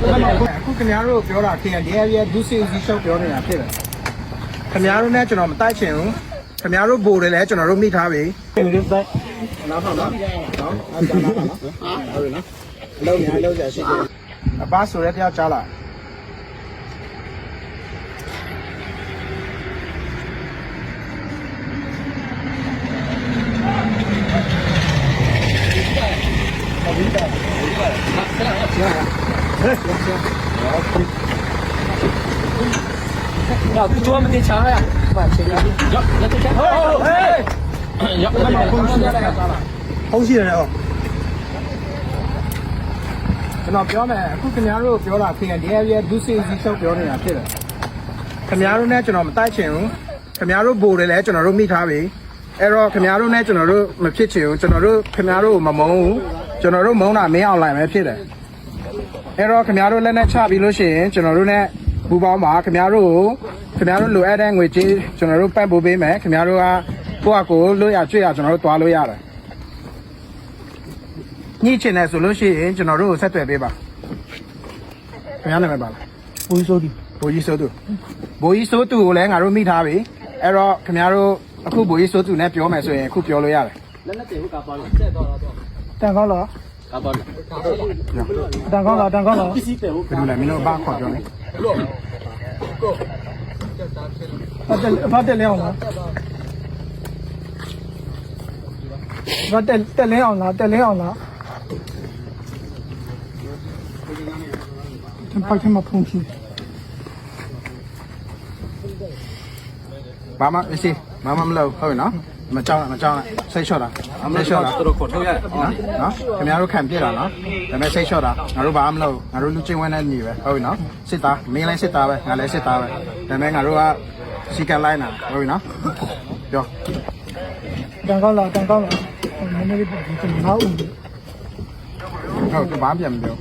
အခုခင်ဗျားတို့ပြောတာခင်ဗျာဒုစီစီရှုပ်ပြောနေတာဖြစ်တယ်ခင်ဗျားတို့နဲ့ကျွန်တော်မတိုက်ချင်ဘူးခင်ဗျားတို့ဘိုးတယ်လဲကျွန်တော်တို့မိထားပြီခင်ဗျားတို့နောက်တော့နော်အားကြပါနော်ဟုတ်ပြီနော်အလုံးများလုံးကြရှိတယ်အပားဆိုရဲတရားကြားလာ야, 그 좋아하면 내 차야. 야, 야, 내 차. 야,ဟုတ်ရှိတယ်ဟောကျွန်တော်ပြောမယ်အခုခင်ဗျားတို့ပြောတာခင်ဗျာဒုစီစီရှုပ်ပြောနေတာဖြစ်တယ်ခင်ဗျားတို့နဲ့ကျွန်တော်မတိုက်ချင်ဘူးခင်ဗျားတို့ဘိုးတယ်လဲကျွန်တော်တို့မိထားပြီအဲ့တော့ခင်ဗျားတို့နဲ့ကျွန်တော်တို့မဖြစ်ချင်ဘူးကျွန်တော်တို့ခင်ဗျားတို့မမုန်းဘူးကျွန်တော်တို့မုန်းတာမင်းအောင်လိုက်ပဲဖြစ်တယ်အဲ့တော့ခင်ဗျားတို့လက်နဲ့ချပြီးလို့ရှိရင်ကျွန်တော်တို့နဲ့ဘူပေါင်းပါခင်ဗျားတို့လိုအပ်တဲ့ငွေကြေးကျွန်တော်တို့ပတ်ပို့ပေးမယ်ခင်ဗျားတို့ကကိုယ့်အကိုလို့ရကြွရကျွန်တော်တို့တွားလို့ရတယ်ညှိချင်တယ်ဆိုလို့ရှိရင်ကျွန်တော်တို့ဆက်သွယ်ပေးပါခင်ဗျားနာမည်ပါလားဘိုးကြီးစိုးသူကိုလည်းငါတို့မိထားပြီအဲ့တော့ခင်ဗျားတို့အခုဘိုးကြီးစိုးသူနဲ့ပြောမယ်ဆိုရင်အခုပြောလို့ရတယ်လက်နဲ့တေဟုတ်ကပါလို့ဆက်တော့တော့တန်ကောင်းလားကပါလို့တန်ကောင်းလားပစ္စည်းတေဟုတ်ဘယ်လိုလဲမင်းတို့ဘာခေါ်ပြောလဲဘာတက်လဲအောင်လားဘာတက်လဲအောင်လားဘာမှမဖုန်ဖြစ်ဘာမှမရှိဘာမှမလုပ်ဟုတ်နော်မကြောက်စိတ်လျှော့တာတော်ခေါ်ထုတ်ရတယ်နော်ခင်ဗျားတို့ခံပြစ်တာနော်ဒါပေမဲ့စိတ်လျှော့တာငါတို့ဘာမှမလုပ်ငါတို့လူချင်းဝဲနဲ့ညီပဲဟုတ်ပြီနော်စစ်သားမင်းလည်းစစ်သားပဲငါလည်းစစ်သားပဲဒါပေမဲ့ငါတို့ကစီကလိုက်နာဟုတ်ပြီနော်ပြောတန်ကောင်းလားနည်းနည်းလေးပြန်ကျွန်တော်ဦးဟုတ်ဘာပြန်မပြော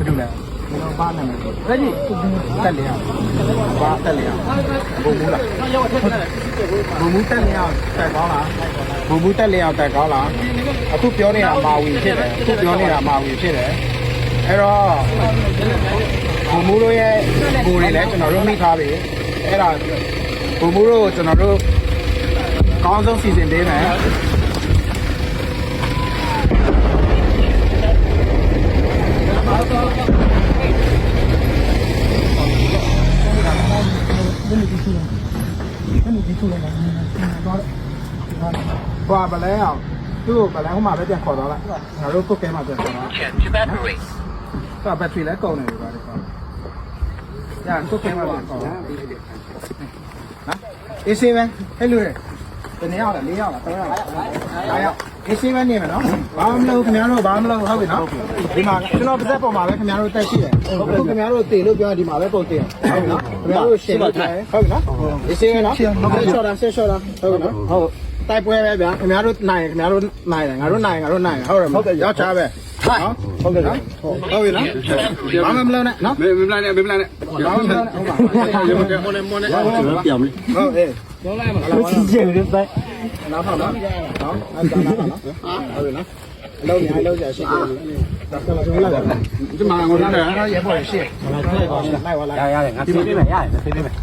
ဘယ်လိုလဲကျွန်တော်ဘာနာမည်လဲတက်လေဘာတက်လေဘုံမူလားဘုံမူတက်လေတက်ကောင်းလားဘုံမူတက်လေတက်ကောင်းလားအခုပြောနေတာမာဝီဖြစ်တယ်အဲ့တော့ဘုံမူတို့ရဲ့ကိုယ်တွေလည်းကျွန်တော်တို့မိထားပြီအဲ့ဒါဘုံမူတို့ကျွန်တော်တို့ကောင်းဆုံးစီစဉ်ပေးမယ်ဟွာဗလဲအောင်သူ့ကိုဗလဲဟိုမှာပဲပြန်ခေါ်သွားလိုက်ငါတို့ကုတ်ကဲမှာပြန်ခေါ်သွားတော့ဘက်ထရီလည်းကုန်နေပြီပါဒီကောင်ညာကုတ်ကဲမှာပြန်ခေါ်သွားနော်အေးစေးပဲဟဲ့လူတွေတနေ့ရောက်လား၄ရောက်လား၃ရောက်လား၅ရောက်အေးစေးပဲနေမယ်နော်ဘာမှမလုပ်ခင်ဗျားတို့ဘာမှမလုပ်ဟုတ်ပြီနော်ဒီမှာကျွန်တော်ပါသက်ပေါ်မှာပဲခင်ဗျားတို့တက်ရှိတယ်အခုခင်ဗျားတို့တည်လို့ပြောရင်ဒီမှာပဲပုံတည်ဟုတ်ပြီနော်ခင်ဗျားတို့ရှင်းလို့ထားဟုတ်ပြီနော်အေးစေးပဲနော်ဆက်လျှော့တာဟုတ်ပြီနော်ဟုတ်တိုက်ပွဲပဲဗျာခင်ဗျားတို့နိုင်တယ်ငါတို့နိုင်တယ်ဟုတ်တယ်ရောက်ချားပဲဟုတ်ကဲ့နော်ဟုတ်ပြီနော်ဘာမှမလုပ်နဲ့နော်မလိုက်နဲ့ဘာမှမလုပ်နဲ့ဟုတ်ပါမော်ပြောင်းပြီဟုတ်အေးပြောလိုက်မှာလားကျင်းတယ်ပဲနောက်တော့နော်အားကြပါနော်ဟုတ်ပြီနော်အလုံးများလုံးကြရှိတယ်ဒါကလည်းကျွန်တော်လာဒီမှာငိုထားတယ်အဲ့ဒါရေပေါ်ရှိလိုက်ပါလိုက်ရတယ်ငါပြေးပေးမယ်ရတယ်ပြေးပေးမယ်